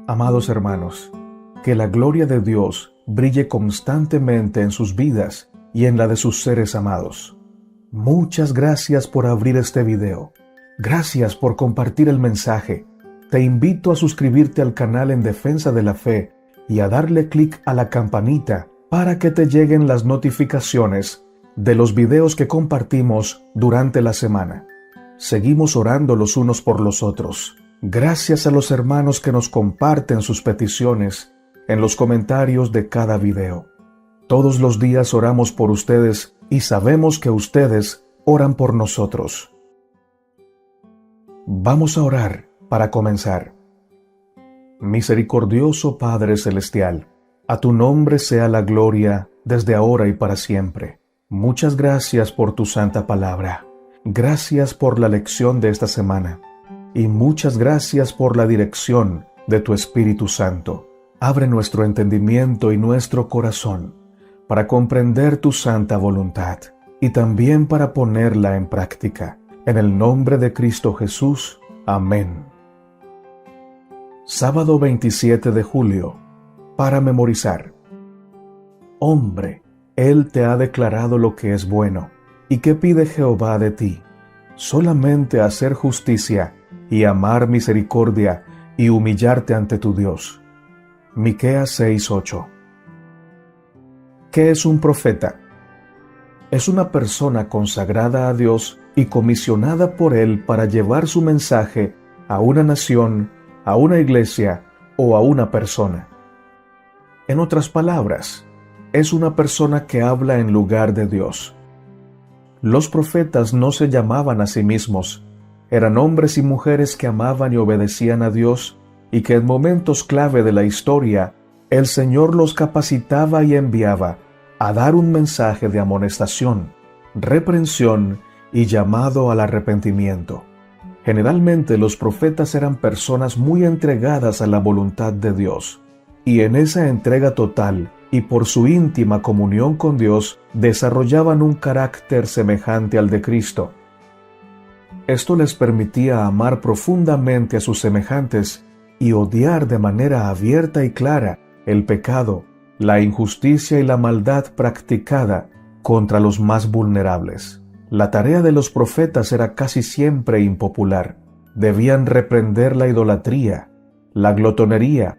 Amados hermanos, que la gloria de Dios brille constantemente en sus vidas y en la de sus seres amados. Muchas gracias por abrir este video. Gracias por compartir el mensaje. Te invito a suscribirte al canal En Defensa de la Fe y a darle clic a la campanita para que te lleguen las notificaciones de los videos que compartimos durante la semana. Seguimos orando los unos por los otros. Gracias a los hermanos que nos comparten sus peticiones en los comentarios de cada video. Todos los días oramos por ustedes y sabemos que ustedes oran por nosotros. Vamos a orar para comenzar. Misericordioso Padre Celestial, a tu nombre sea la gloria desde ahora y para siempre. Muchas gracias por tu santa palabra. Gracias por la lección de esta semana. Y muchas gracias por la dirección de tu Espíritu Santo. Abre nuestro entendimiento y nuestro corazón para comprender tu santa voluntad y también para ponerla en práctica. En el nombre de Cristo Jesús. Amén. Sábado 27 de julio. Para memorizar. Hombre, Él te ha declarado lo que es bueno. ¿Y qué pide Jehová de ti? Solamente hacer justicia y amar misericordia y humillarte ante tu Dios. Miqueas 6:8. ¿Qué es un profeta? Es una persona consagrada a Dios y comisionada por Él para llevar su mensaje a una nación, a una iglesia o a una persona. En otras palabras, es una persona que habla en lugar de Dios. Los profetas no se llamaban a sí mismos. Eran hombres y mujeres que amaban y obedecían a Dios y que en momentos clave de la historia, el Señor los capacitaba y enviaba a dar un mensaje de amonestación, reprensión y llamado al arrepentimiento. Generalmente los profetas eran personas muy entregadas a la voluntad de Dios, y en esa entrega total y por su íntima comunión con Dios desarrollaban un carácter semejante al de Cristo. Esto les permitía amar profundamente a sus semejantes y odiar de manera abierta y clara el pecado, la injusticia y la maldad practicada contra los más vulnerables. La tarea de los profetas era casi siempre impopular. Debían reprender la idolatría, la glotonería,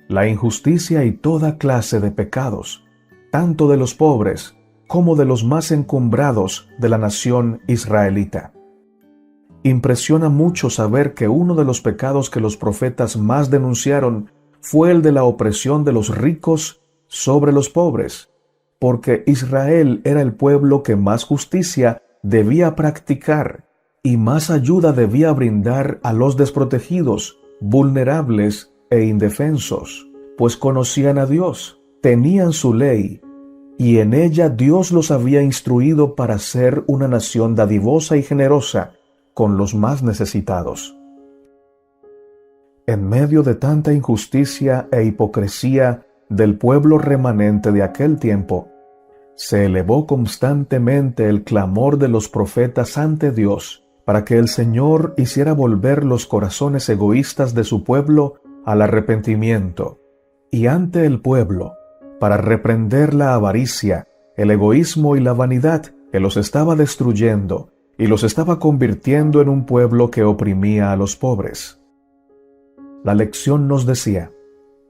la injusticia y toda clase de pecados, tanto de los pobres como de los más encumbrados de la nación israelita. Impresiona mucho saber que uno de los pecados que los profetas más denunciaron fue el de la opresión de los ricos sobre los pobres, porque Israel era el pueblo que más justicia debía practicar y más ayuda debía brindar a los desprotegidos, vulnerables e indefensos, pues conocían a Dios, tenían su ley, y en ella Dios los había instruido para ser una nación dadivosa y generosa con los más necesitados. En medio de tanta injusticia e hipocresía del pueblo remanente de aquel tiempo, se elevó constantemente el clamor de los profetas ante Dios para que el Señor hiciera volver los corazones egoístas de su pueblo al arrepentimiento, y ante el pueblo, para reprender la avaricia, el egoísmo y la vanidad que los estaba destruyendo y los estaba convirtiendo en un pueblo que oprimía a los pobres. La lección nos decía,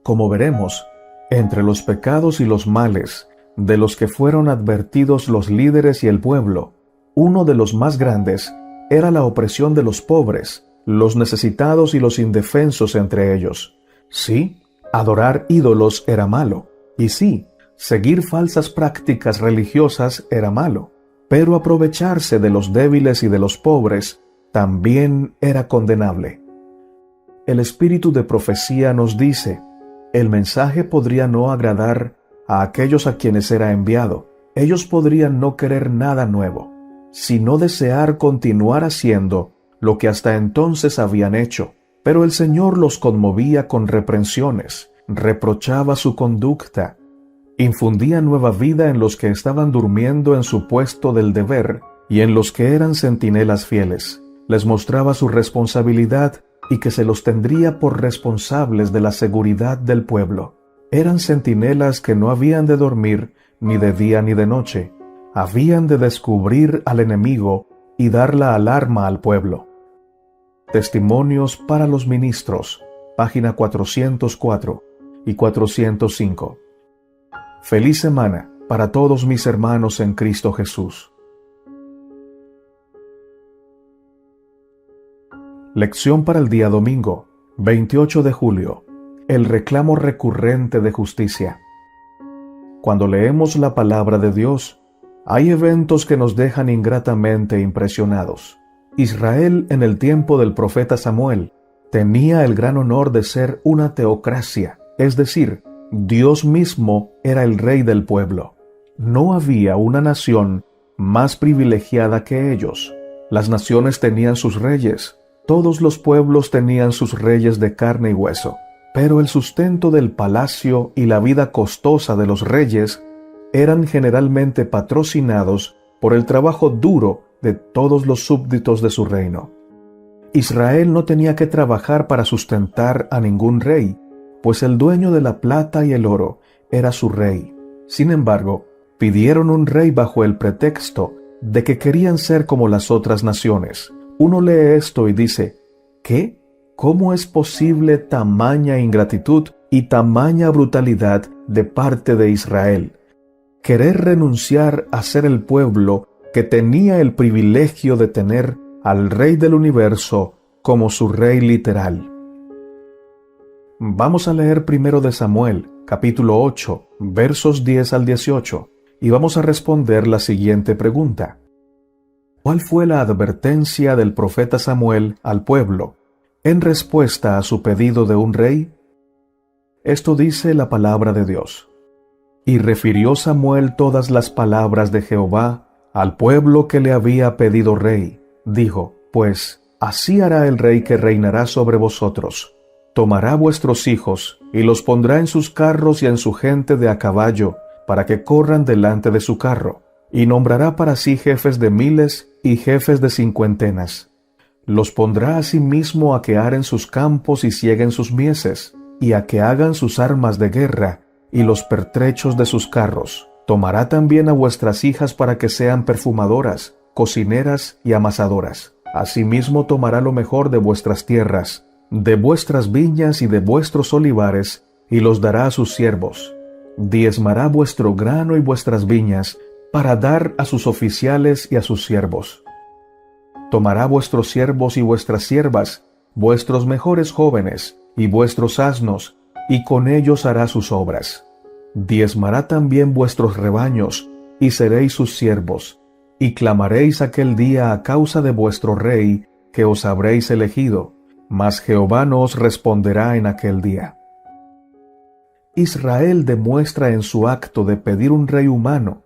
como veremos, entre los pecados y los males de los que fueron advertidos los líderes y el pueblo, uno de los más grandes era la opresión de los pobres, los necesitados y los indefensos entre ellos. Sí, adorar ídolos era malo, y sí, seguir falsas prácticas religiosas era malo, pero aprovecharse de los débiles y de los pobres también era condenable. El espíritu de profecía nos dice, el mensaje podría no agradar a aquellos a quienes era enviado. Ellos podrían no querer nada nuevo, sino desear continuar haciendo lo que hasta entonces habían hecho. Pero el Señor los conmovía con reprensiones, reprochaba su conducta, infundía nueva vida en los que estaban durmiendo en su puesto del deber y en los que eran centinelas fieles. Les mostraba su responsabilidad y que se los tendría por responsables de la seguridad del pueblo. Eran centinelas que no habían de dormir ni de día ni de noche. Habían de descubrir al enemigo y dar la alarma al pueblo. Testimonios para los ministros, página 404 y 405. Feliz semana para todos mis hermanos en Cristo Jesús. Lección para el día domingo, 28 de julio. El reclamo recurrente de justicia. Cuando leemos la palabra de Dios, hay eventos que nos dejan ingratamente impresionados. Israel, en el tiempo del profeta Samuel, tenía el gran honor de ser una teocracia, es decir, Dios mismo era el rey del pueblo. No había una nación más privilegiada que ellos. Las naciones tenían sus reyes, todos los pueblos tenían sus reyes de carne y hueso, pero el sustento del palacio y la vida costosa de los reyes eran generalmente patrocinados por el trabajo duro de todos los súbditos de su reino. Israel no tenía que trabajar para sustentar a ningún rey, pues el dueño de la plata y el oro era su rey. Sin embargo, pidieron un rey bajo el pretexto de que querían ser como las otras naciones. Uno lee esto y dice, ¿qué? ¿Cómo es posible tamaña ingratitud y tamaña brutalidad de parte de Israel? Querer renunciar a ser el pueblo que tenía el privilegio de tener al Rey del Universo como su Rey literal. Vamos a leer primero de Samuel, capítulo 8, versos 10 al 18, y vamos a responder la siguiente pregunta. ¿Cuál fue la advertencia del profeta Samuel al pueblo en respuesta a su pedido de un rey? Esto dice la palabra de Dios. Y refirió Samuel todas las palabras de Jehová al pueblo que le había pedido rey. Dijo, pues, así hará el rey que reinará sobre vosotros. Tomará vuestros hijos, y los pondrá en sus carros y en su gente de a caballo, para que corran delante de su carro, y nombrará para sí jefes de miles y jefes de cincuentenas. Los pondrá asimismo a que aren sus campos y cieguen sus mieses, y a que hagan sus armas de guerra, y los pertrechos de sus carros. Tomará también a vuestras hijas para que sean perfumadoras, cocineras y amasadoras. Asimismo tomará lo mejor de vuestras tierras, de vuestras viñas y de vuestros olivares, y los dará a sus siervos. Diezmará vuestro grano y vuestras viñas, para dar a sus oficiales y a sus siervos. Tomará vuestros siervos y vuestras siervas, vuestros mejores jóvenes y vuestros asnos, y con ellos hará sus obras. Diezmará también vuestros rebaños, y seréis sus siervos, y clamaréis aquel día a causa de vuestro rey, que os habréis elegido, mas Jehová no os responderá en aquel día. Israel demuestra en su acto de pedir un rey humano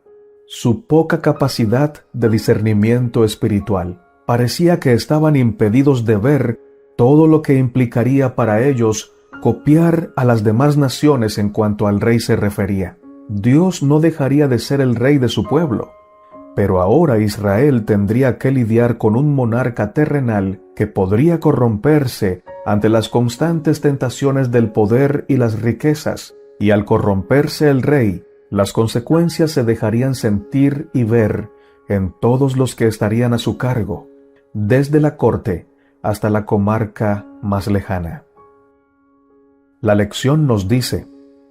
su poca capacidad de discernimiento espiritual. Parecía que estaban impedidos de ver todo lo que implicaría para ellos copiar a las demás naciones en cuanto al rey se refería. Dios no dejaría de ser el rey de su pueblo, pero ahora Israel tendría que lidiar con un monarca terrenal que podría corromperse ante las constantes tentaciones del poder y las riquezas, y al corromperse el rey, las consecuencias se dejarían sentir y ver en todos los que estarían a su cargo, desde la corte hasta la comarca más lejana. La lección nos dice,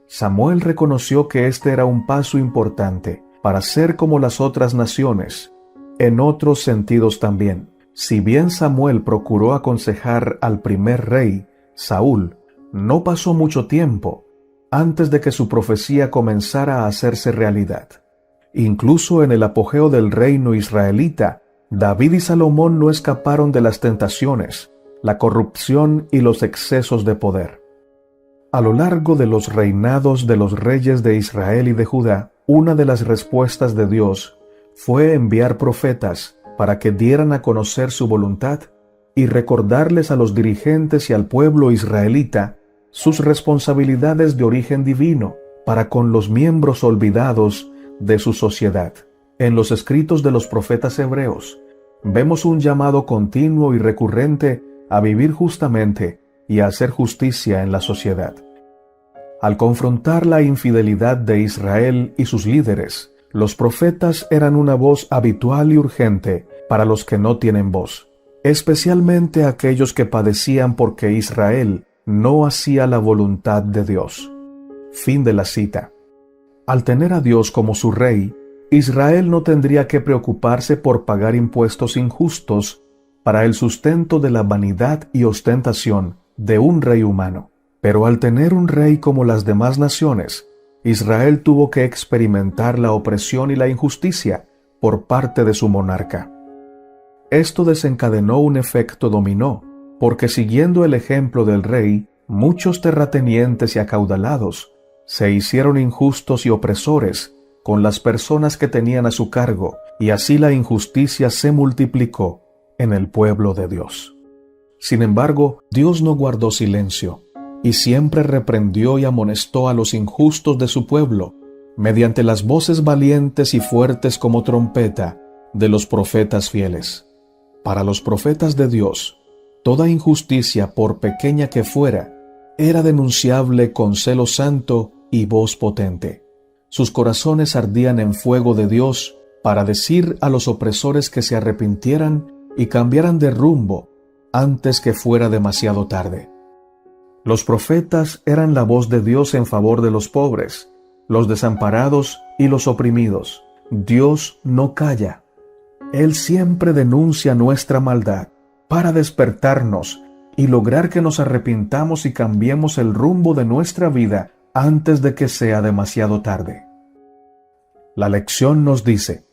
Samuel reconoció que este era un paso importante para ser como las otras naciones, en otros sentidos también. Si bien Samuel procuró aconsejar al primer rey, Saúl, no pasó mucho tiempo antes de que su profecía comenzara a hacerse realidad. Incluso en el apogeo del reino israelita, David y Salomón no escaparon de las tentaciones, la corrupción y los excesos de poder. A lo largo de los reinados de los reyes de Israel y de Judá, una de las respuestas de Dios fue enviar profetas para que dieran a conocer su voluntad y recordarles a los dirigentes y al pueblo israelita sus responsabilidades de origen divino para con los miembros olvidados de su sociedad. En los escritos de los profetas hebreos, vemos un llamado continuo y recurrente a vivir justamente y a hacer justicia en la sociedad. Al confrontar la infidelidad de Israel y sus líderes, los profetas eran una voz habitual y urgente para los que no tienen voz, especialmente aquellos que padecían porque Israel no hacía la voluntad de Dios. Fin de la cita. Al tener a Dios como su rey, Israel no tendría que preocuparse por pagar impuestos injustos para el sustento de la vanidad y ostentación de un rey humano. Pero al tener un rey como las demás naciones, Israel tuvo que experimentar la opresión y la injusticia por parte de su monarca. Esto desencadenó un efecto dominó, porque siguiendo el ejemplo del rey, muchos terratenientes y acaudalados se hicieron injustos y opresores con las personas que tenían a su cargo, y así la injusticia se multiplicó en el pueblo de Dios. Sin embargo, Dios no guardó silencio, y siempre reprendió y amonestó a los injustos de su pueblo, mediante las voces valientes y fuertes como trompeta de los profetas fieles. Para los profetas de Dios, toda injusticia, por pequeña que fuera, era denunciable con celo santo y voz potente. Sus corazones ardían en fuego de Dios para decir a los opresores que se arrepintieran y cambiaran de rumbo antes que fuera demasiado tarde. Los profetas eran la voz de Dios en favor de los pobres, los desamparados y los oprimidos. Dios no calla. Él siempre denuncia nuestra maldad para despertarnos y lograr que nos arrepintamos y cambiemos el rumbo de nuestra vida antes de que sea demasiado tarde. La lección nos dice,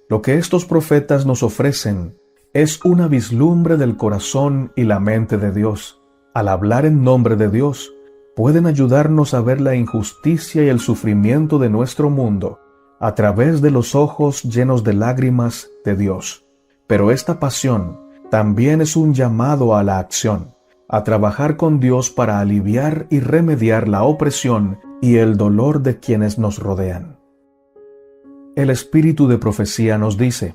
lo que estos profetas nos ofrecen es una vislumbre del corazón y la mente de Dios. Al hablar en nombre de Dios, pueden ayudarnos a ver la injusticia y el sufrimiento de nuestro mundo a través de los ojos llenos de lágrimas de Dios. Pero esta pasión también es un llamado a la acción, a trabajar con Dios para aliviar y remediar la opresión y el dolor de quienes nos rodean. El espíritu de profecía nos dice,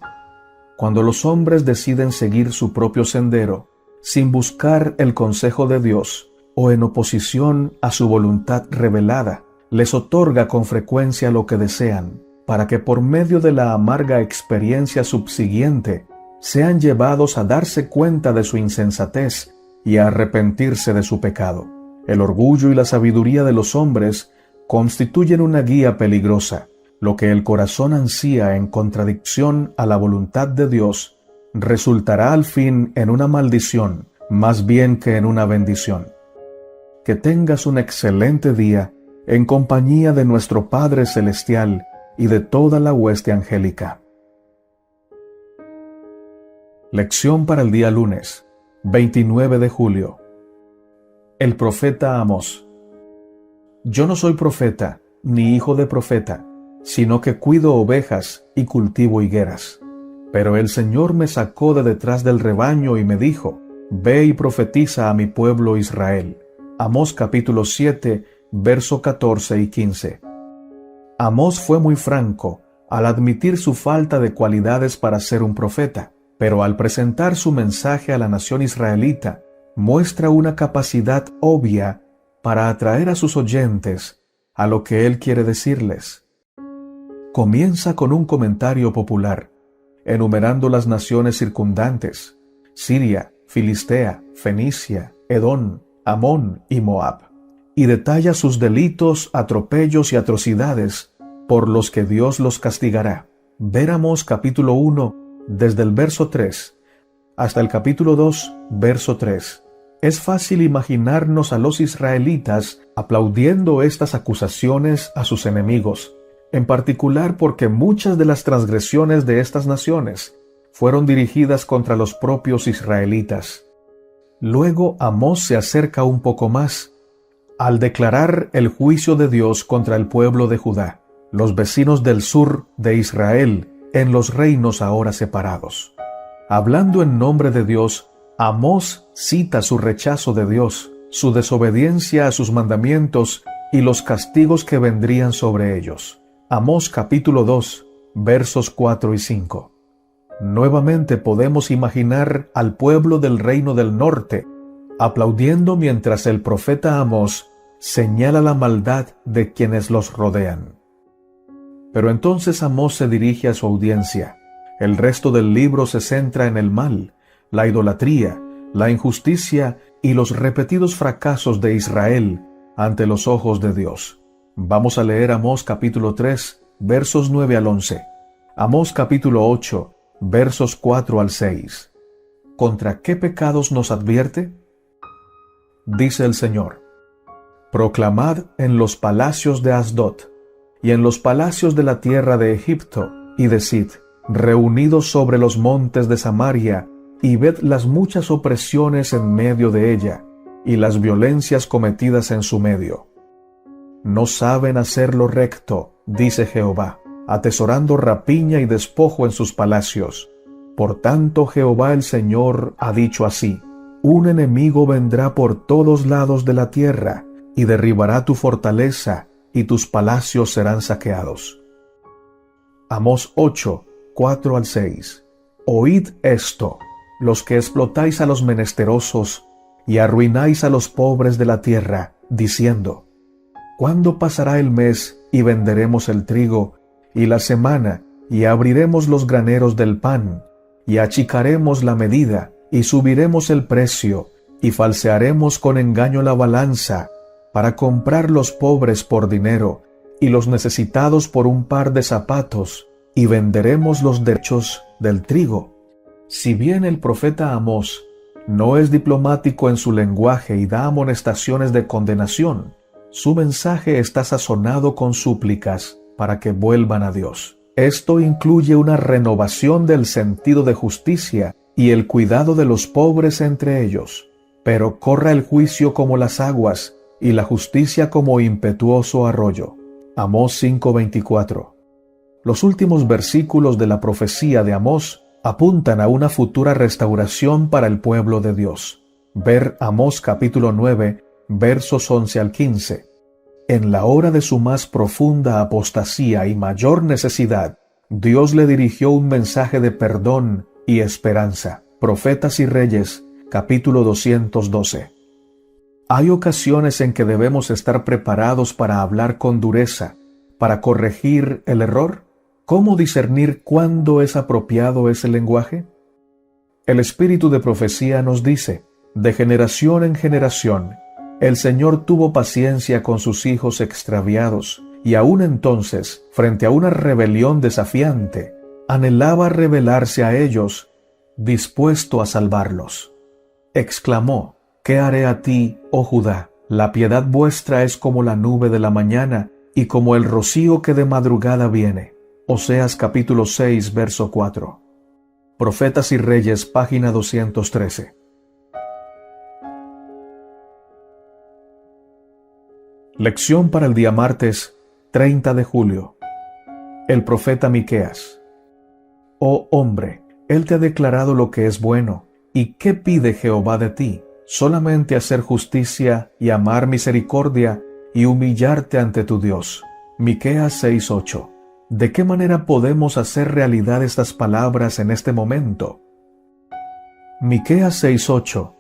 cuando los hombres deciden seguir su propio sendero, sin buscar el consejo de Dios o en oposición a su voluntad revelada, les otorga con frecuencia lo que desean, para que por medio de la amarga experiencia subsiguiente sean llevados a darse cuenta de su insensatez y a arrepentirse de su pecado. El orgullo y la sabiduría de los hombres constituyen una guía peligrosa. Lo que el corazón ansía en contradicción a la voluntad de Dios resultará al fin en una maldición, más bien que en una bendición. Que tengas un excelente día en compañía de nuestro Padre Celestial y de toda la hueste angélica. Lección para el día lunes, 29 de julio. El profeta Amós. Yo no soy profeta, ni hijo de profeta, sino que cuido ovejas y cultivo higueras. Pero el Señor me sacó de detrás del rebaño y me dijo, ve y profetiza a mi pueblo Israel. Amós capítulo 7, verso 14 y 15. Amós fue muy franco al admitir su falta de cualidades para ser un profeta, pero al presentar su mensaje a la nación israelita, muestra una capacidad obvia para atraer a sus oyentes a lo que él quiere decirles. Comienza con un comentario popular, enumerando las naciones circundantes, Siria, Filistea, Fenicia, Edom, Amón y Moab, y detalla sus delitos, atropellos y atrocidades por los que Dios los castigará. Ver Amós capítulo 1, desde el verso 3 hasta el capítulo 2, verso 3. Es fácil imaginarnos a los israelitas aplaudiendo estas acusaciones a sus enemigos, en particular porque muchas de las transgresiones de estas naciones fueron dirigidas contra los propios israelitas. Luego Amós se acerca un poco más, al declarar el juicio de Dios contra el pueblo de Judá, los vecinos del sur de Israel, en los reinos ahora separados. Hablando en nombre de Dios, Amós cita su rechazo de Dios, su desobediencia a sus mandamientos y los castigos que vendrían sobre ellos. Amós capítulo 2, versos 4 y 5. Nuevamente podemos imaginar al pueblo del reino del norte aplaudiendo mientras el profeta Amós señala la maldad de quienes los rodean. Pero entonces Amós se dirige a su audiencia. El resto del libro se centra en el mal, la idolatría, la injusticia y los repetidos fracasos de Israel ante los ojos de Dios. Vamos a leer Amós capítulo 3, versos 9 al 11. Amós capítulo 8, versos 4 al 6. ¿Contra qué pecados nos advierte? Dice el Señor: proclamad en los palacios de Asdod y en los palacios de la tierra de Egipto, y decid: reunidos sobre los montes de Samaria, y ved las muchas opresiones en medio de ella, y las violencias cometidas en su medio. No saben hacer lo recto, dice Jehová, atesorando rapiña y despojo en sus palacios. Por tanto, Jehová el Señor ha dicho así: un enemigo vendrá por todos lados de la tierra, y derribará tu fortaleza, y tus palacios serán saqueados. Amós 8, 4 al 6. Oíd esto, los que explotáis a los menesterosos, y arruináis a los pobres de la tierra, diciendo: ¿cuándo pasará el mes, y venderemos el trigo, y la semana, y abriremos los graneros del pan, y achicaremos la medida, y subiremos el precio, y falsearemos con engaño la balanza, para comprar los pobres por dinero, y los necesitados por un par de zapatos, y venderemos los derechos del trigo? Si bien el profeta Amós no es diplomático en su lenguaje y da amonestaciones de condenación, su mensaje está sazonado con súplicas para que vuelvan a Dios. Esto incluye una renovación del sentido de justicia y el cuidado de los pobres entre ellos. Pero corra el juicio como las aguas, y la justicia como impetuoso arroyo. Amós 5:24. Los últimos versículos de la profecía de Amós apuntan a una futura restauración para el pueblo de Dios. Ver Amós capítulo 9, versos 11 al 15. En la hora de su más profunda apostasía y mayor necesidad, Dios le dirigió un mensaje de perdón y esperanza. Profetas y Reyes, capítulo 212. Hay ocasiones en que debemos estar preparados para hablar con dureza, para corregir el error. ¿Cómo discernir cuándo es apropiado ese lenguaje? El espíritu de profecía nos dice: de generación en generación, el Señor tuvo paciencia con sus hijos extraviados, y aún entonces, frente a una rebelión desafiante, anhelaba revelarse a ellos, dispuesto a salvarlos. Exclamó: ¿qué haré a ti, oh Judá? La piedad vuestra es como la nube de la mañana, y como el rocío que de madrugada viene. Oseas capítulo 6, verso 4. Profetas y Reyes, página 213. Lección para el día martes, 30 de julio. El profeta Miqueas. Oh hombre, Él te ha declarado lo que es bueno. ¿Y qué pide Jehová de ti? Solamente hacer justicia y amar misericordia y humillarte ante tu Dios. Miqueas 6:8. ¿De qué manera podemos hacer realidad estas palabras en este momento? Miqueas 6:8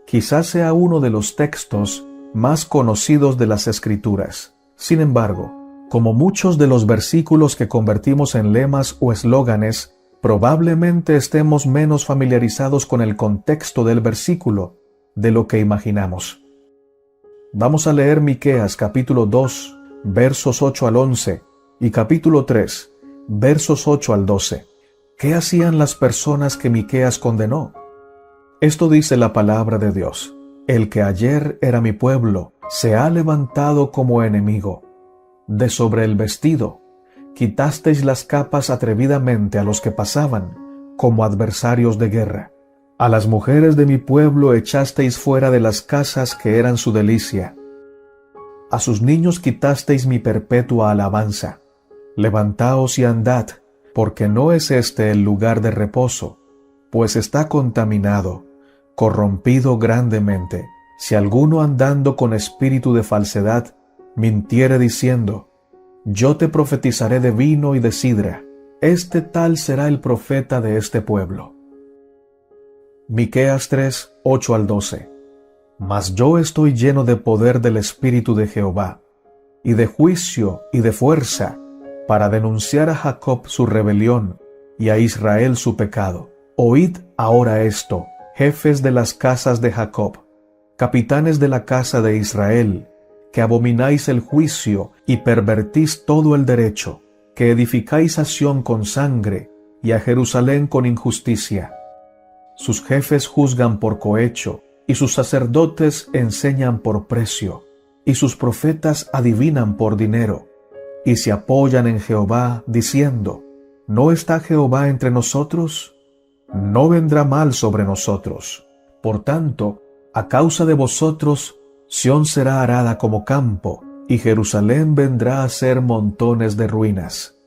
quizás sea uno de los textos más conocidos de las Escrituras. Sin embargo, como muchos de los versículos que convertimos en lemas o eslóganes, probablemente estemos menos familiarizados con el contexto del versículo de lo que imaginamos. Vamos a leer Miqueas capítulo 2, versos 8 al 11 y capítulo 3, versos 8 al 12. ¿Qué hacían las personas que Miqueas condenó? Esto dice la palabra de Dios: el que ayer era mi pueblo se ha levantado como enemigo. De sobre el vestido quitasteis las capas atrevidamente a los que pasaban, como adversarios de guerra. A las mujeres de mi pueblo echasteis fuera de las casas que eran su delicia. A sus niños quitasteis mi perpetua alabanza. Levantaos y andad, porque no es este el lugar de reposo, pues está contaminado, corrompido grandemente. Si alguno andando con espíritu de falsedad mintiere diciendo: yo te profetizaré de vino y de sidra, este tal será el profeta de este pueblo. Miqueas 3, 8 al 12. Mas yo estoy lleno de poder del Espíritu de Jehová, y de juicio y de fuerza, para denunciar a Jacob su rebelión, y a Israel su pecado. Oíd ahora esto, jefes de las casas de Jacob, capitanes de la casa de Israel, que abomináis el juicio y pervertís todo el derecho, que edificáis a Sión con sangre y a Jerusalén con injusticia. Sus jefes juzgan por cohecho, y sus sacerdotes enseñan por precio, y sus profetas adivinan por dinero, y se apoyan en Jehová, diciendo: ¿No está Jehová entre nosotros? No vendrá mal sobre nosotros. Por tanto, a causa de vosotros, Sión será arada como campo, y Jerusalén vendrá a ser montones de ruinas,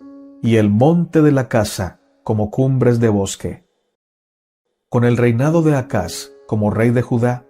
y el monte de la casa como cumbres de bosque. Con el reinado de Acaz como rey de Judá,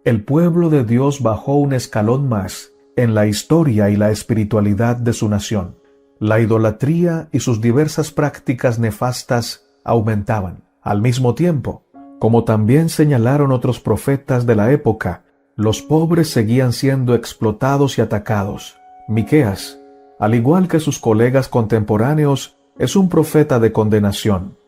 el pueblo de Dios bajó un escalón más en la historia y la espiritualidad de su nación. La idolatría y sus diversas prácticas nefastas aumentaban. Al mismo tiempo, como también señalaron otros profetas de la época, los pobres seguían siendo explotados y atacados. Miqueas, al igual que sus colegas contemporáneos, es un profeta de condenación.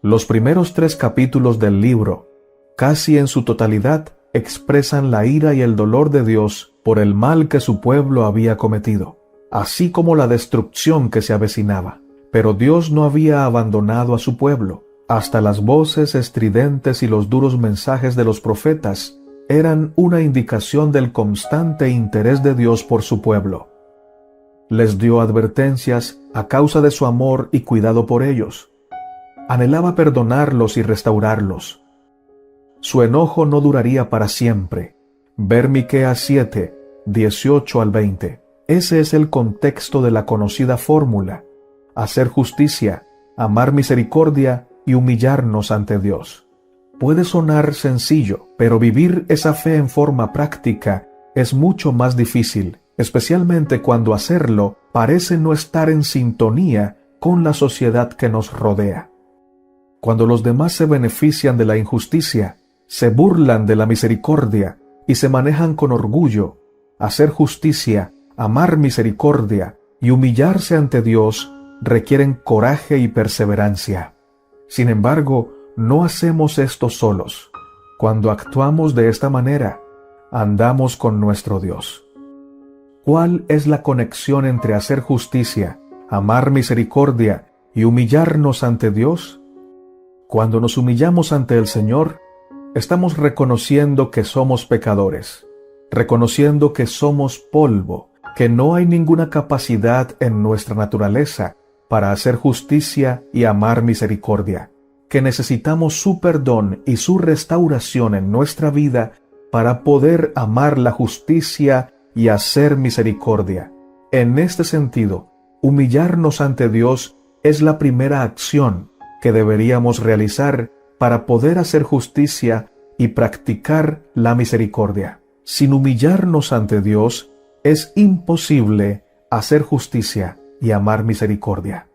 Los primeros 3 capítulos del libro, casi en su totalidad, expresan la ira y el dolor de Dios por el mal que su pueblo había cometido, así como la destrucción que se avecinaba. Pero Dios no había abandonado a su pueblo. Hasta las voces estridentes y los duros mensajes de los profetas eran una indicación del constante interés de Dios por su pueblo. Les dio advertencias a causa de su amor y cuidado por ellos. Anhelaba perdonarlos y restaurarlos. Su enojo no duraría para siempre. Ver Miqueas 7, 18 al 20. Ese es el contexto de la conocida fórmula: hacer justicia, amar misericordia y humillarnos ante Dios. Puede sonar sencillo, pero vivir esa fe en forma práctica es mucho más difícil, especialmente cuando hacerlo parece no estar en sintonía con la sociedad que nos rodea. Cuando los demás se benefician de la injusticia, se burlan de la misericordia y se manejan con orgullo, hacer justicia, amar misericordia y humillarse ante Dios requieren coraje y perseverancia. Sin embargo, no hacemos esto solos. Cuando actuamos de esta manera, andamos con nuestro Dios. ¿Cuál es la conexión entre hacer justicia, amar misericordia y humillarnos ante Dios? Cuando nos humillamos ante el Señor, estamos reconociendo que somos pecadores, reconociendo que somos polvo, que no hay ninguna capacidad en nuestra naturaleza para hacer justicia y amar misericordia, que necesitamos su perdón y su restauración en nuestra vida para poder amar la justicia y hacer misericordia. En este sentido, humillarnos ante Dios es la primera acción que deberíamos realizar para poder hacer justicia y practicar la misericordia. Sin humillarnos ante Dios, es imposible hacer justicia y amar misericordia.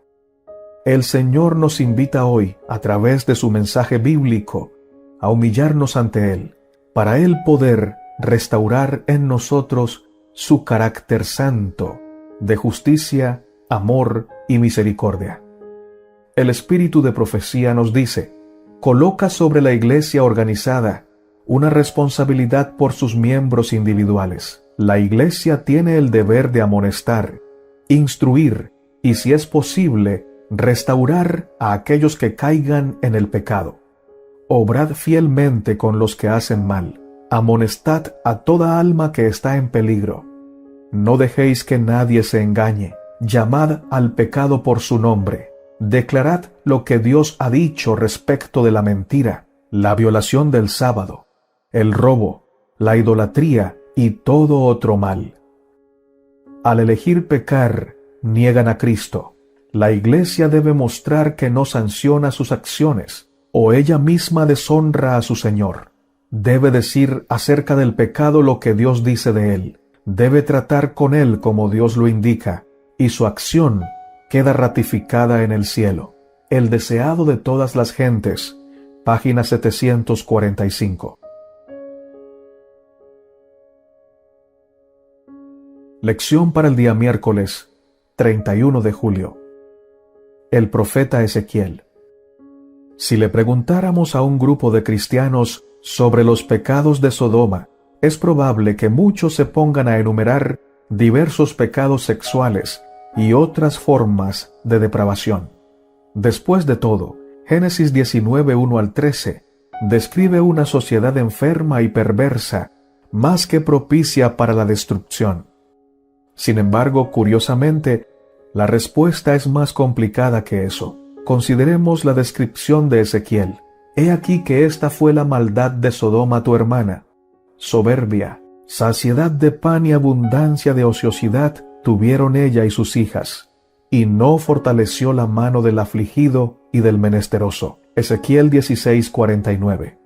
El Señor nos invita hoy, a través de su mensaje bíblico, a humillarnos ante Él, para Él poder restaurar en nosotros su carácter santo, de justicia, amor y misericordia. El espíritu de profecía nos dice: coloca sobre la iglesia organizada una responsabilidad por sus miembros individuales. La iglesia tiene el deber de amonestar, instruir y, si es posible, restaurar a aquellos que caigan en el pecado. Obrad fielmente con los que hacen mal. Amonestad a toda alma que está en peligro. No dejéis que nadie se engañe. Llamad al pecado por su nombre. Declarad lo que Dios ha dicho respecto de la mentira, la violación del sábado, el robo, la idolatría y todo otro mal. Al elegir pecar, niegan a Cristo. La iglesia debe mostrar que no sanciona sus acciones, o ella misma deshonra a su Señor. Debe decir acerca del pecado lo que Dios dice de él. Debe tratar con él como Dios lo indica, y su acción queda ratificada en el cielo, el deseado de todas las gentes, página 745. Lección para el día miércoles, 31 de julio. El profeta Ezequiel. Si le preguntáramos a un grupo de cristianos sobre los pecados de Sodoma, es probable que muchos se pongan a enumerar diversos pecados sexuales y otras formas de depravación. Después de todo, Génesis 19, 1 al 13, describe una sociedad enferma y perversa, más que propicia para la destrucción. Sin embargo, curiosamente, la respuesta es más complicada que eso. Consideremos la descripción de Ezequiel. He aquí que esta fue la maldad de Sodoma tu hermana. Soberbia, saciedad de pan y abundancia de ociosidad tuvieron ella y sus hijas, y no fortaleció la mano del afligido y del menesteroso. Ezequiel 16:49.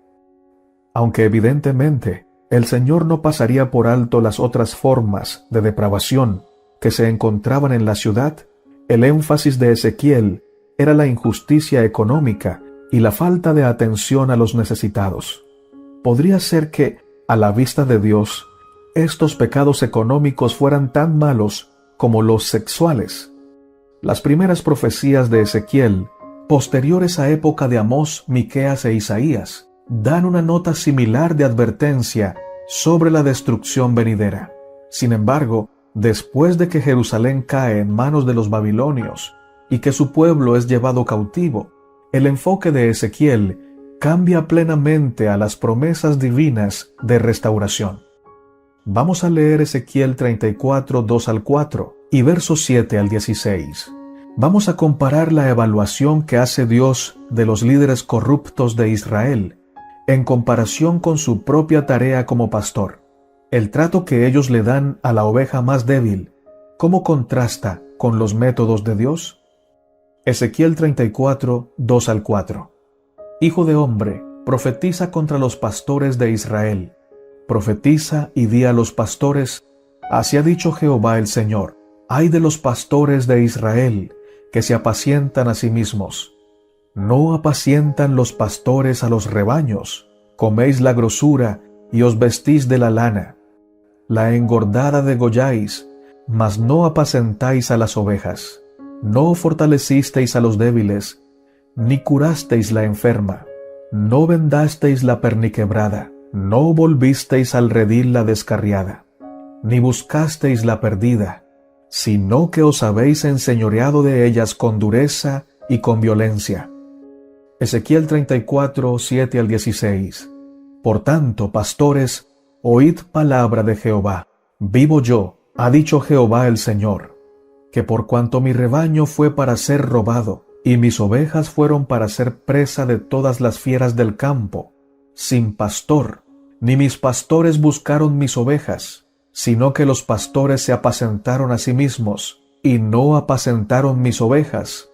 Aunque evidentemente el Señor no pasaría por alto las otras formas de depravación que se encontraban en la ciudad, el énfasis de Ezequiel era la injusticia económica y la falta de atención a los necesitados. Podría ser que, a la vista de Dios, estos pecados económicos fueran tan malos como los sexuales. Las primeras profecías de Ezequiel, posteriores a época de Amós, Miqueas e Isaías, dan una nota similar de advertencia sobre la destrucción venidera. Sin embargo, después de que Jerusalén cae en manos de los babilonios y que su pueblo es llevado cautivo, el enfoque de Ezequiel cambia plenamente a las promesas divinas de restauración. Vamos a leer Ezequiel 34, 2 al 4 y versos 7 al 16. Vamos a comparar la evaluación que hace Dios de los líderes corruptos de Israel en comparación con su propia tarea como pastor. El trato que ellos le dan a la oveja más débil, ¿cómo contrasta con los métodos de Dios? Ezequiel 34, 2 al 4. Hijo de hombre, profetiza contra los pastores de Israel. Profetiza y di a los pastores, así ha dicho Jehová el Señor, ay de los pastores de Israel, que se apacientan a sí mismos. ¿No apacientan los pastores a los rebaños? Coméis la grosura y os vestís de la lana. La engordada degolláis, mas no apacentáis a las ovejas. No fortalecisteis a los débiles, ni curasteis la enferma. No vendasteis la perniquebrada, no volvisteis al redil la descarriada, ni buscasteis la perdida, sino que os habéis enseñoreado de ellas con dureza y con violencia. Ezequiel 34, 7 al 16. Por tanto, pastores, oíd palabra de Jehová. Vivo yo, ha dicho Jehová el Señor, que por cuanto mi rebaño fue para ser robado, y mis ovejas fueron para ser presa de todas las fieras del campo, sin pastor, ni mis pastores buscaron mis ovejas, sino que los pastores se apacentaron a sí mismos, y no apacentaron mis ovejas.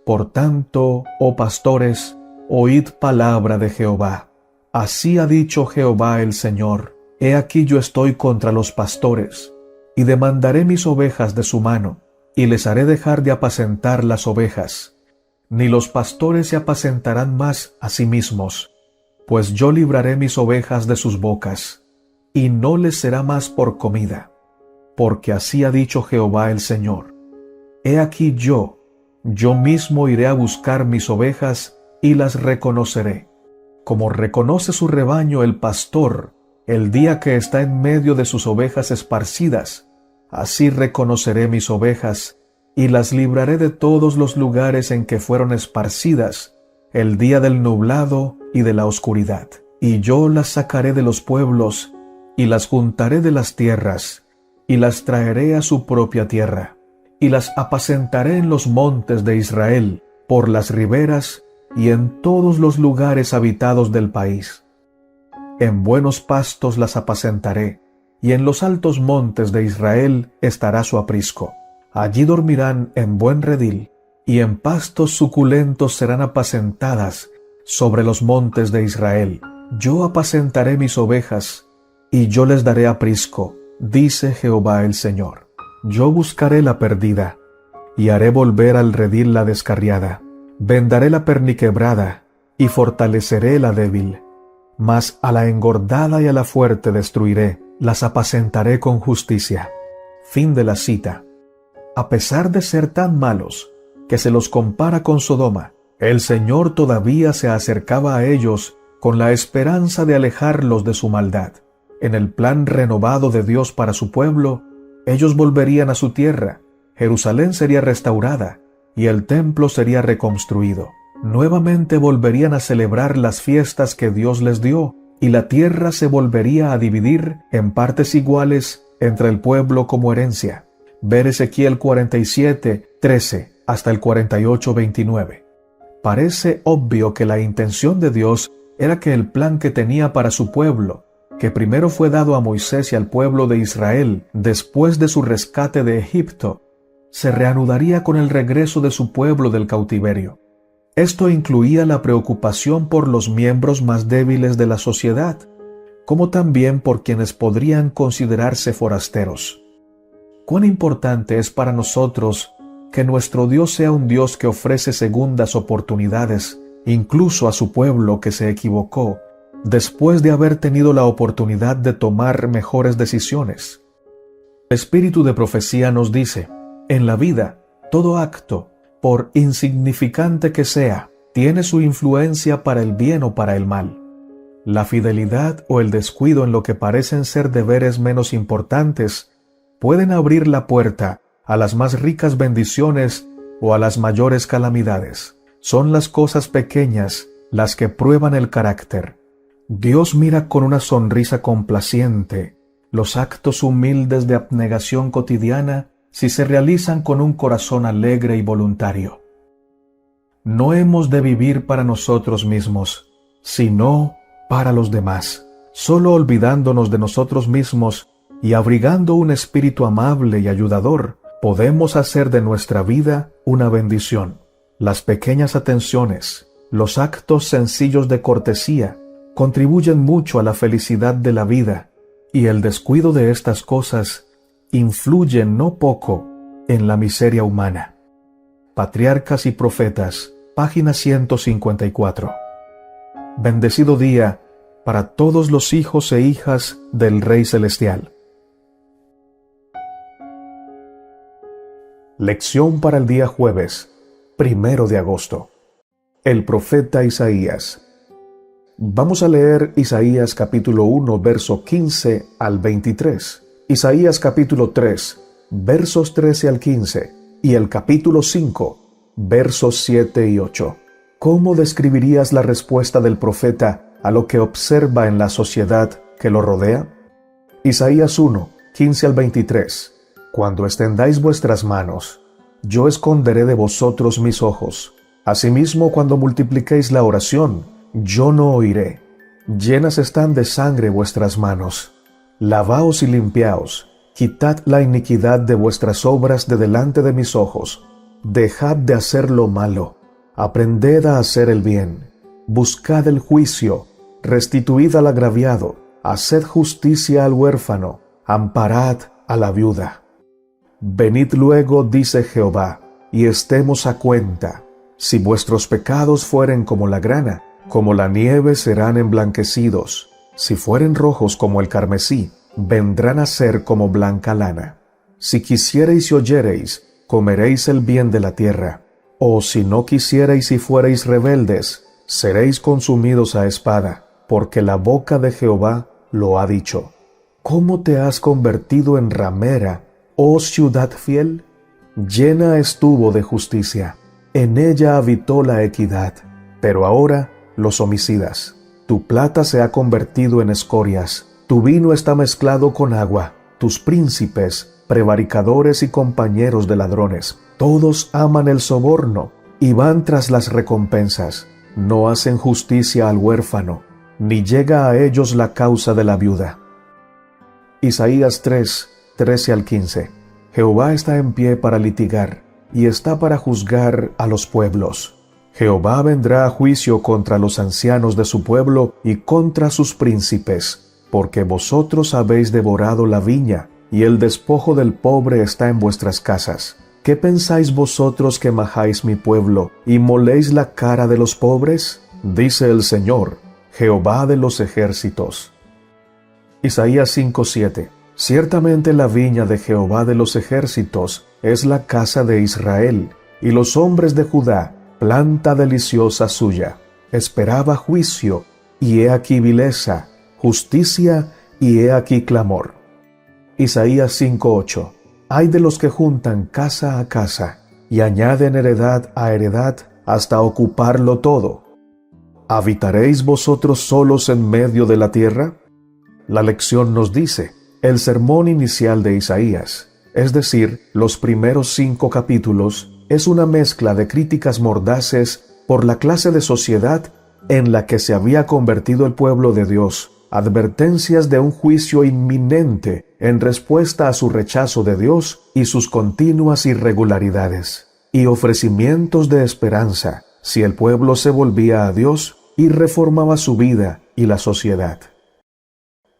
Por tanto, oh pastores, oíd palabra de Jehová. Así ha dicho Jehová el Señor, he aquí yo estoy contra los pastores, y demandaré mis ovejas de su mano, y les haré dejar de apacentar las ovejas. Ni los pastores se apacentarán más a sí mismos, pues yo libraré mis ovejas de sus bocas, y no les será más por comida, porque así ha dicho Jehová el Señor. He aquí yo mismo iré a buscar mis ovejas y las reconoceré, como reconoce su rebaño el pastor el día que está en medio de sus ovejas esparcidas, así reconoceré mis ovejas y las libraré de todos los lugares en que fueron esparcidas el día del nublado y de la oscuridad. Y yo las sacaré de los pueblos y las juntaré de las tierras y las traeré a su propia tierra y las apacentaré en los montes de Israel, por las riberas y en todos los lugares habitados del país. En buenos pastos las apacentaré, y en los altos montes de Israel estará su aprisco. Allí dormirán en buen redil, y en pastos suculentos serán apacentadas sobre los montes de Israel. Yo apacentaré mis ovejas, y yo les daré aprisco, dice Jehová el Señor. Yo buscaré la perdida, y haré volver al redil la descarriada. Vendaré la perniquebrada, y fortaleceré la débil. Mas a la engordada y a la fuerte destruiré, las apacentaré con justicia. Fin de la cita. A pesar de ser tan malos, que se los compara con Sodoma, el Señor todavía se acercaba a ellos con la esperanza de alejarlos de su maldad. En el plan renovado de Dios para su pueblo, ellos volverían a su tierra, Jerusalén sería restaurada y el templo sería reconstruido. Nuevamente volverían a celebrar las fiestas que Dios les dio y la tierra se volvería a dividir en partes iguales entre el pueblo como herencia. Ver Ezequiel 47:13 hasta el 48:29. Parece obvio que la intención de Dios era que el plan que tenía para su pueblo, que primero fue dado a Moisés y al pueblo de Israel después de su rescate de Egipto, se reanudaría con el regreso de su pueblo del cautiverio. Esto incluía la preocupación por los miembros más débiles de la sociedad, como también por quienes podrían considerarse forasteros. Cuán importante es para nosotros que nuestro Dios sea un Dios que ofrece segundas oportunidades, incluso a su pueblo que se equivocó, después de haber tenido la oportunidad de tomar mejores decisiones. El espíritu de profecía nos dice, en la vida, todo acto, por insignificante que sea, tiene su influencia para el bien o para el mal. La fidelidad o el descuido en lo que parecen ser deberes menos importantes pueden abrir la puerta a las más ricas bendiciones o a las mayores calamidades. Son las cosas pequeñas las que prueban el carácter. Dios mira con una sonrisa complaciente los actos humildes de abnegación cotidiana si se realizan con un corazón alegre y voluntario. No hemos de vivir para nosotros mismos, sino para los demás, solo olvidándonos de nosotros mismos y abrigando un espíritu amable y ayudador, podemos hacer de nuestra vida una bendición. Las pequeñas atenciones, los actos sencillos de cortesía, contribuyen mucho a la felicidad de la vida, y el descuido de estas cosas influye no poco en la miseria humana. Patriarcas y Profetas, página 154. Bendecido día para todos los hijos e hijas del Rey Celestial. Lección para el día jueves, 1 de agosto. El profeta Isaías. Vamos a leer Isaías capítulo 1, verso 15 al 23, Isaías capítulo 3, versos 13 al 15, y el capítulo 5, versos 7 y 8. ¿Cómo describirías la respuesta del profeta a lo que observa en la sociedad que lo rodea? Isaías 1, 15 al 23. Cuando extendáis vuestras manos, yo esconderé de vosotros mis ojos. Asimismo, cuando multipliquéis la oración, yo no oiré. Llenas están de sangre vuestras manos. Lavaos y limpiaos. Quitad la iniquidad de vuestras obras de delante de mis ojos. Dejad de hacer lo malo. Aprended a hacer el bien. Buscad el juicio. Restituid al agraviado. Haced justicia al huérfano. Amparad a la viuda. Venid luego, dice Jehová, y estemos a cuenta. Si vuestros pecados fueren como la grana, como la nieve serán emblanquecidos. Si fueren rojos como el carmesí, vendrán a ser como blanca lana. Si quisiereis y oyereis, comeréis el bien de la tierra. O si no quisiereis y fuereis rebeldes, seréis consumidos a espada, porque la boca de Jehová lo ha dicho. ¿Cómo te has convertido en ramera, oh ciudad fiel? Llena estuvo de justicia, en ella habitó la equidad, pero ahora los homicidas. Tu plata se ha convertido en escorias, tu vino está mezclado con agua, tus príncipes, prevaricadores y compañeros de ladrones, todos aman el soborno y van tras las recompensas. No hacen justicia al huérfano, ni llega a ellos la causa de la viuda. Isaías 3, 13 al 15. Jehová está en pie para litigar, y está para juzgar a los pueblos. Jehová vendrá a juicio contra los ancianos de su pueblo y contra sus príncipes, porque vosotros habéis devorado la viña, y el despojo del pobre está en vuestras casas. ¿Qué pensáis vosotros que majáis mi pueblo y moléis la cara de los pobres? Dice el Señor, Jehová de los ejércitos. Isaías 5:7. Ciertamente la viña de Jehová de los ejércitos es la casa de Israel, y los hombres de Judá, planta deliciosa suya. Esperaba juicio, y he aquí vileza, justicia, y he aquí clamor. Isaías 5:8. Ay de los que juntan casa a casa, y añaden heredad a heredad, hasta ocuparlo todo. ¿Habitaréis vosotros solos en medio de la tierra? La lección nos dice, el sermón inicial de Isaías, es decir, los primeros 5 capítulos, es una mezcla de críticas mordaces por la clase de sociedad en la que se había convertido el pueblo de Dios, advertencias de un juicio inminente en respuesta a su rechazo de Dios y sus continuas irregularidades, y ofrecimientos de esperanza si el pueblo se volvía a Dios y reformaba su vida y la sociedad.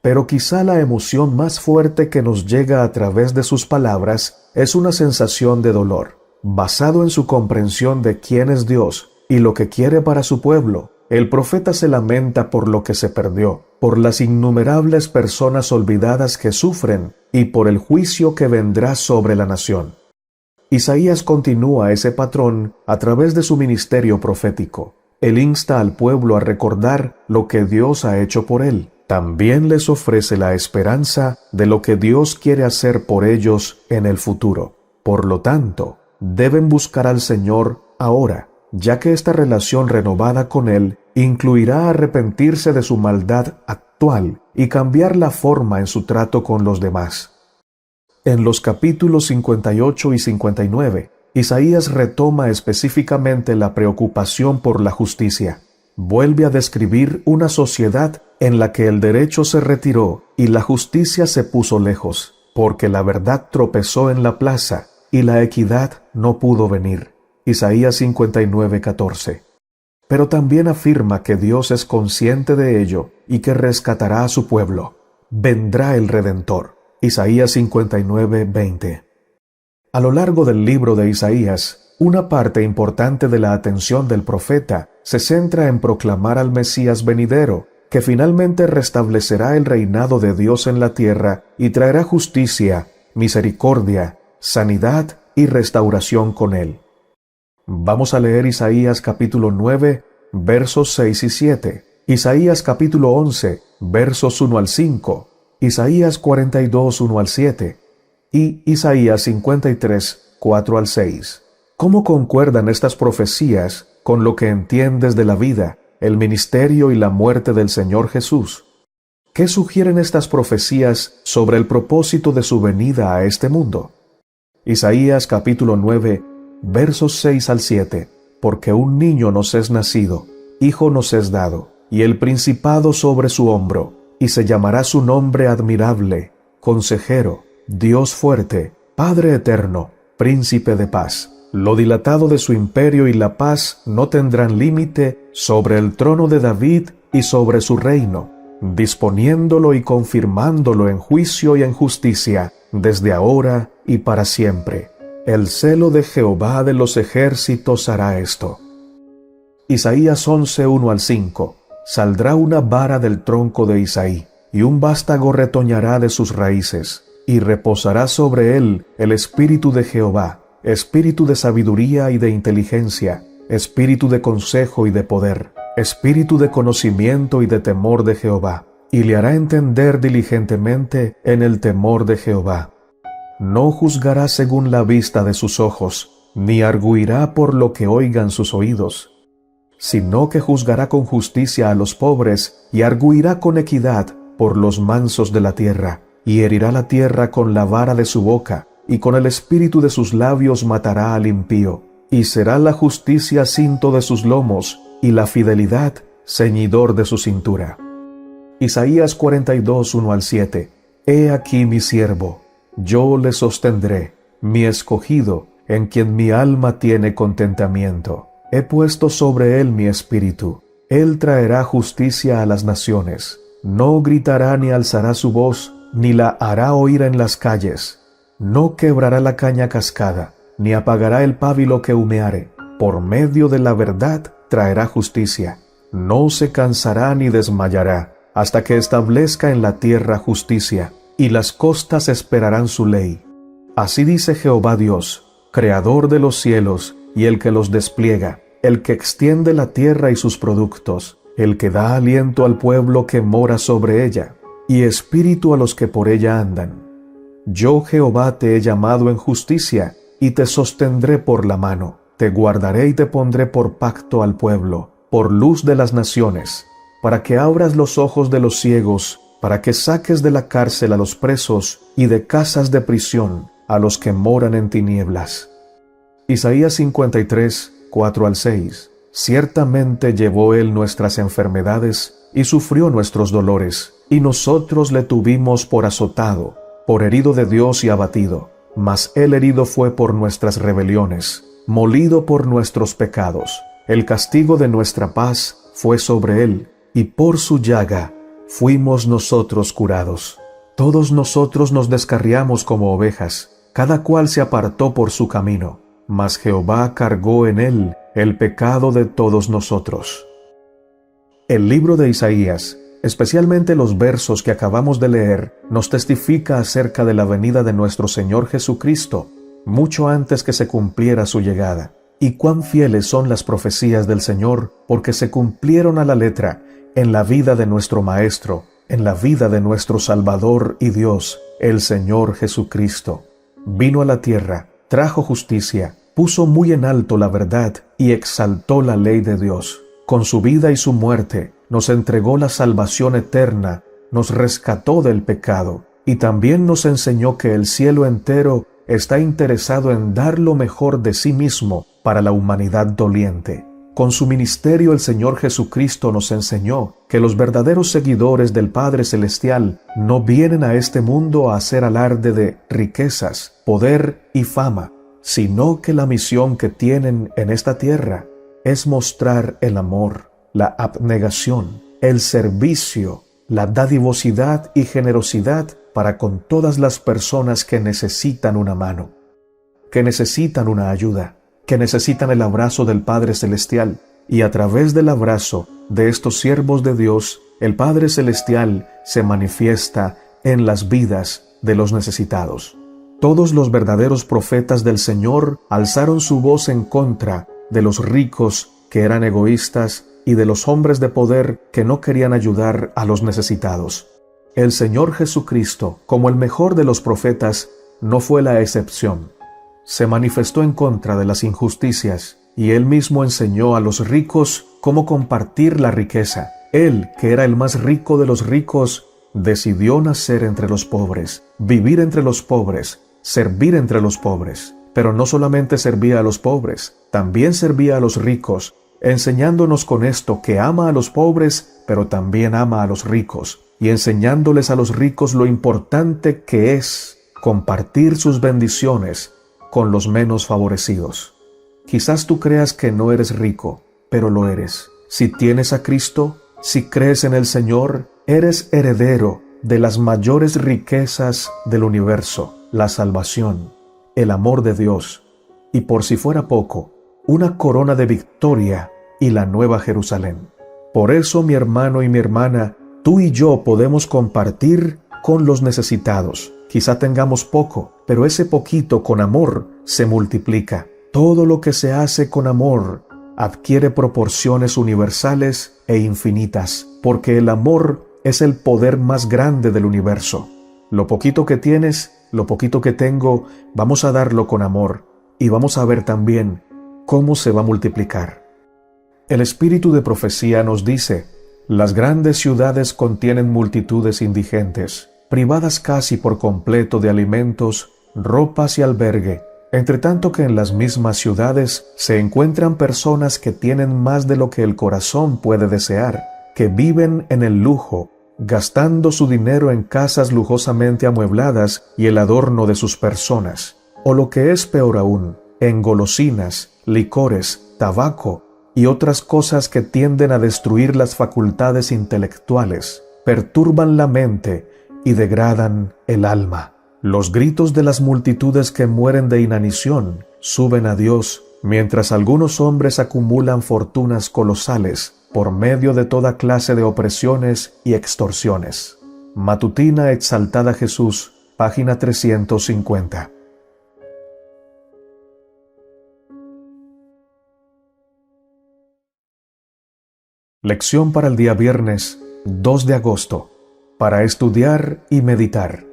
Pero quizá la emoción más fuerte que nos llega a través de sus palabras es una sensación de dolor. Basado en su comprensión de quién es Dios y lo que quiere para su pueblo, el profeta se lamenta por lo que se perdió, por las innumerables personas olvidadas que sufren y por el juicio que vendrá sobre la nación. Isaías continúa ese patrón a través de su ministerio profético. Él insta al pueblo a recordar lo que Dios ha hecho por él. También les ofrece la esperanza de lo que Dios quiere hacer por ellos en el futuro. Por lo tanto, deben buscar al Señor ahora, ya que esta relación renovada con Él incluirá arrepentirse de su maldad actual y cambiar la forma en su trato con los demás. En los capítulos 58 y 59, Isaías retoma específicamente la preocupación por la justicia. Vuelve a describir una sociedad en la que el derecho se retiró y la justicia se puso lejos, porque la verdad tropezó en la plaza y la equidad no pudo venir. Isaías 59:14. Pero también afirma que Dios es consciente de ello y que rescatará a su pueblo. Vendrá el Redentor. Isaías 59:20. A lo largo del libro de Isaías, una parte importante de la atención del profeta se centra en proclamar al Mesías venidero, que finalmente restablecerá el reinado de Dios en la tierra y traerá justicia, misericordia, sanidad y restauración con él. Vamos a leer Isaías capítulo 9, versos 6 y 7, Isaías capítulo 11, versos 1 al 5, Isaías 42, 1 al 7 y Isaías 53, 4 al 6. ¿Cómo concuerdan estas profecías con lo que entiendes de la vida, el ministerio y la muerte del Señor Jesús? ¿Qué sugieren estas profecías sobre el propósito de su venida a este mundo? Isaías capítulo 9, versos 6 al 7. Porque un niño nos es nacido, hijo nos es dado, y el principado sobre su hombro, y se llamará su nombre admirable, consejero, Dios fuerte, Padre eterno, príncipe de paz. Lo dilatado de su imperio y la paz no tendrán límite sobre el trono de David y sobre su reino, disponiéndolo y confirmándolo en juicio y en justicia, desde ahora y para siempre. El celo de Jehová de los ejércitos hará esto. Isaías 11, 1 al 5. Saldrá una vara del tronco de Isaí, y un vástago retoñará de sus raíces, y reposará sobre él el espíritu de Jehová, espíritu de sabiduría y de inteligencia, espíritu de consejo y de poder, espíritu de conocimiento y de temor de Jehová, y le hará entender diligentemente en el temor de Jehová. No juzgará según la vista de sus ojos, ni arguirá por lo que oigan sus oídos, sino que juzgará con justicia a los pobres y arguirá con equidad por los mansos de la tierra, y herirá la tierra con la vara de su boca, y con el espíritu de sus labios matará al impío, y será la justicia cinto de sus lomos, y la fidelidad ceñidor de su cintura. Isaías 42, 1 al 7. He aquí mi siervo, yo le sostendré, mi escogido, en quien mi alma tiene contentamiento. He puesto sobre él mi espíritu. Él traerá justicia a las naciones. No gritará ni alzará su voz, ni la hará oír en las calles. No quebrará la caña cascada, ni apagará el pábilo que humeare. Por medio de la verdad traerá justicia. No se cansará ni desmayará, hasta que establezca en la tierra justicia, y las costas esperarán su ley. Así dice Jehová Dios, creador de los cielos y el que los despliega, el que extiende la tierra y sus productos, el que da aliento al pueblo que mora sobre ella, y espíritu a los que por ella andan. Yo, Jehová, te he llamado en justicia, y te sostendré por la mano, te guardaré y te pondré por pacto al pueblo, por luz de las naciones, para que abras los ojos de los ciegos, para que saques de la cárcel a los presos y de casas de prisión a los que moran en tinieblas. Isaías 53, 4-6. Ciertamente llevó él nuestras enfermedades y sufrió nuestros dolores, y nosotros le tuvimos por azotado, por herido de Dios y abatido. Mas él herido fue por nuestras rebeliones, molido por nuestros pecados. El castigo de nuestra paz fue sobre él, y por su llaga fuimos nosotros curados. Todos nosotros nos descarriamos como ovejas, cada cual se apartó por su camino, mas Jehová cargó en él el pecado de todos nosotros. El libro de Isaías, especialmente los versos que acabamos de leer, nos testifica acerca de la venida de nuestro Señor Jesucristo, mucho antes que se cumpliera su llegada. Y cuán fieles son las profecías del Señor, porque se cumplieron a la letra en la vida de nuestro Maestro, en la vida de nuestro Salvador y Dios, el Señor Jesucristo. Vino a la tierra, trajo justicia, puso muy en alto la verdad y exaltó la ley de Dios. Con su vida y su muerte nos entregó la salvación eterna, nos rescató del pecado y también nos enseñó que el cielo entero está interesado en dar lo mejor de sí mismo para la humanidad doliente. Con su ministerio el Señor Jesucristo nos enseñó que los verdaderos seguidores del Padre Celestial no vienen a este mundo a hacer alarde de riquezas, poder y fama, sino que la misión que tienen en esta tierra es mostrar el amor, la abnegación, el servicio, la dadivosidad y generosidad para con todas las personas que necesitan una mano, que necesitan una ayuda, que necesitan el abrazo del Padre Celestial, y a través del abrazo de estos siervos de Dios, el Padre Celestial se manifiesta en las vidas de los necesitados. Todos los verdaderos profetas del Señor alzaron su voz en contra de los ricos que eran egoístas y de los hombres de poder que no querían ayudar a los necesitados. El Señor Jesucristo, como el mejor de los profetas, no fue la excepción. Se manifestó en contra de las injusticias, y Él mismo enseñó a los ricos cómo compartir la riqueza. Él, que era el más rico de los ricos, decidió nacer entre los pobres, vivir entre los pobres, servir entre los pobres. Pero no solamente servía a los pobres, también servía a los ricos, enseñándonos con esto que ama a los pobres, pero también ama a los ricos, y enseñándoles a los ricos lo importante que es compartir sus bendiciones con los menos favorecidos. Quizás tú creas que no eres rico, pero lo eres. Si tienes a Cristo, si crees en el Señor, eres heredero de las mayores riquezas del universo, la salvación, el amor de Dios, y por si fuera poco, una corona de victoria y la nueva Jerusalén. Por eso, mi hermano y mi hermana, tú y yo podemos compartir con los necesitados. Quizá tengamos poco, pero ese poquito con amor se multiplica. Todo lo que se hace con amor adquiere proporciones universales e infinitas, porque el amor es el poder más grande del universo. Lo poquito que tienes, lo poquito que tengo, vamos a darlo con amor, y vamos a ver también cómo se va a multiplicar. El espíritu de profecía nos dice: las grandes ciudades contienen multitudes indigentes, privadas casi por completo de alimentos, ropas y albergue, entre tanto que en las mismas ciudades se encuentran personas que tienen más de lo que el corazón puede desear, que viven en el lujo, gastando su dinero en casas lujosamente amuebladas y el adorno de sus personas, o lo que es peor aún, en golosinas, licores, tabaco y otras cosas que tienden a destruir las facultades intelectuales, perturban la mente y degradan el alma. Los gritos de las multitudes que mueren de inanición suben a Dios, mientras algunos hombres acumulan fortunas colosales por medio de toda clase de opresiones y extorsiones. Matutina Exaltada Jesús, página 350. Lección para el día viernes 2 de agosto, para estudiar y meditar.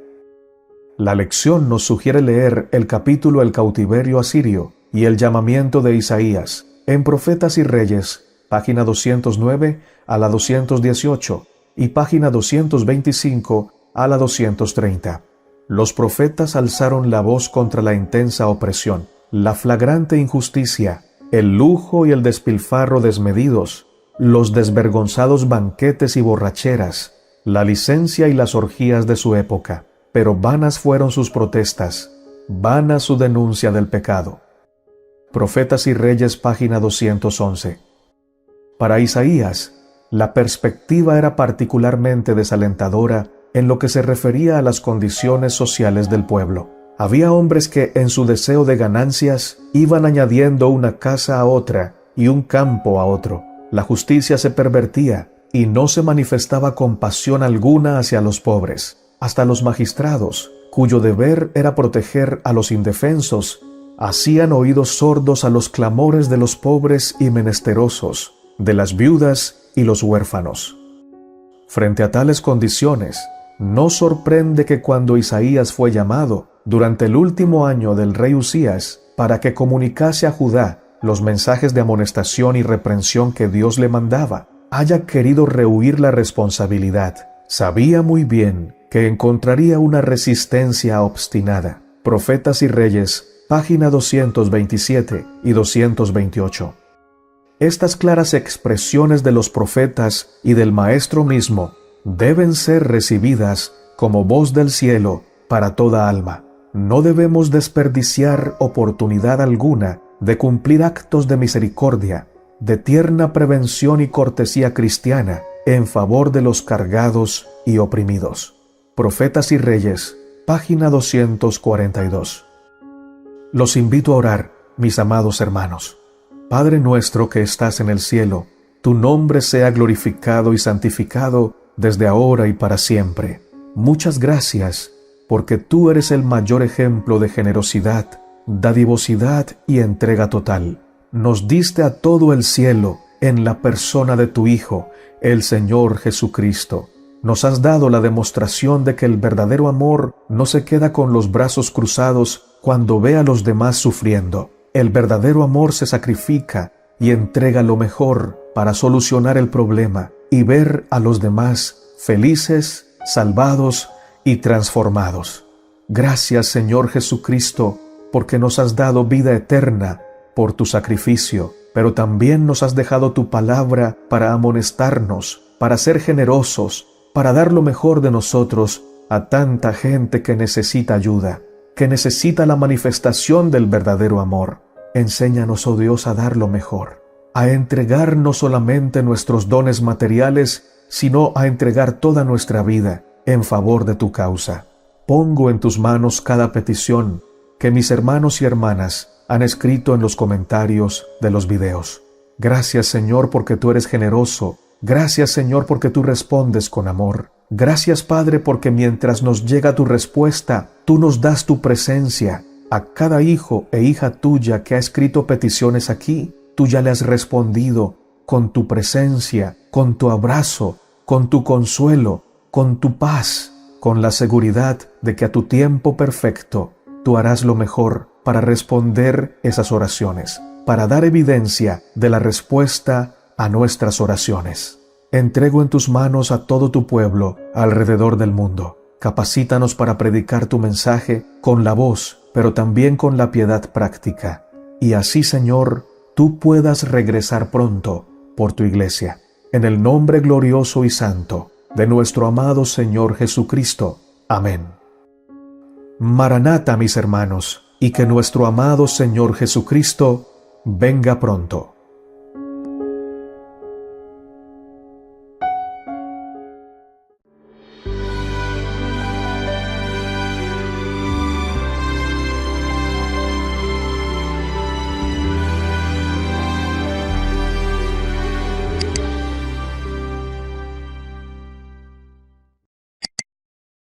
La lección nos sugiere leer el capítulo El cautiverio asirio y el llamamiento de Isaías en Profetas y Reyes, página 209 a la 218 y página 225 a la 230. Los profetas alzaron la voz contra la intensa opresión, la flagrante injusticia, el lujo y el despilfarro desmedidos, los desvergonzados banquetes y borracheras, la licencia y las orgías de su época. Pero vanas fueron sus protestas, vana su denuncia del pecado. Profetas y Reyes, página 211. Para Isaías, la perspectiva era particularmente desalentadora en lo que se refería a las condiciones sociales del pueblo. Había hombres que, en su deseo de ganancias, iban añadiendo una casa a otra y un campo a otro. La justicia se pervertía y no se manifestaba compasión alguna hacia los pobres. Hasta los magistrados, cuyo deber era proteger a los indefensos, hacían oídos sordos a los clamores de los pobres y menesterosos, de las viudas y los huérfanos. Frente a tales condiciones, no sorprende que cuando Isaías fue llamado, durante el último año del rey Usías, para que comunicase a Judá los mensajes de amonestación y reprensión que Dios le mandaba, haya querido rehuir la responsabilidad. Sabía muy bien que encontraría una resistencia obstinada. Profetas y Reyes, página 227 y 228. Estas claras expresiones de los profetas y del Maestro mismo deben ser recibidas como voz del cielo para toda alma. No debemos desperdiciar oportunidad alguna de cumplir actos de misericordia, de tierna prevención y cortesía cristiana en favor de los cargados y oprimidos. Profetas y Reyes, página 242. Los invito a orar, mis amados hermanos. Padre nuestro que estás en el cielo, tu nombre sea glorificado y santificado desde ahora y para siempre. Muchas gracias, porque tú eres el mayor ejemplo de generosidad, dadivosidad y entrega total. Nos diste a todo el cielo en la persona de tu Hijo, el Señor Jesucristo. Nos has dado la demostración de que el verdadero amor no se queda con los brazos cruzados cuando ve a los demás sufriendo. El verdadero amor se sacrifica y entrega lo mejor para solucionar el problema y ver a los demás felices, salvados y transformados. Gracias, Señor Jesucristo, porque nos has dado vida eterna por tu sacrificio, pero también nos has dejado tu palabra para amonestarnos, para ser generosos, para dar lo mejor de nosotros a tanta gente que necesita ayuda, que necesita la manifestación del verdadero amor. Enséñanos, oh Dios, a dar lo mejor, a entregar no solamente nuestros dones materiales, sino a entregar toda nuestra vida en favor de tu causa. Pongo en tus manos cada petición que mis hermanos y hermanas han escrito en los comentarios de los videos. Gracias, Señor, porque tú eres generoso. Gracias, Señor, porque tú respondes con amor. Gracias, Padre, porque mientras nos llega tu respuesta, tú nos das tu presencia. A cada hijo e hija tuya que ha escrito peticiones aquí, tú ya le has respondido con tu presencia, con tu abrazo, con tu consuelo, con tu paz, con la seguridad de que a tu tiempo perfecto tú harás lo mejor para responder esas oraciones, para dar evidencia de la respuesta a nuestras oraciones. Entrego en tus manos a todo tu pueblo alrededor del mundo. Capacítanos para predicar tu mensaje con la voz, pero también con la piedad práctica. Y así, Señor, tú puedas regresar pronto por tu iglesia. En el nombre glorioso y santo de nuestro amado Señor Jesucristo. Amén. Maranata, mis hermanos, y que nuestro amado Señor Jesucristo venga pronto.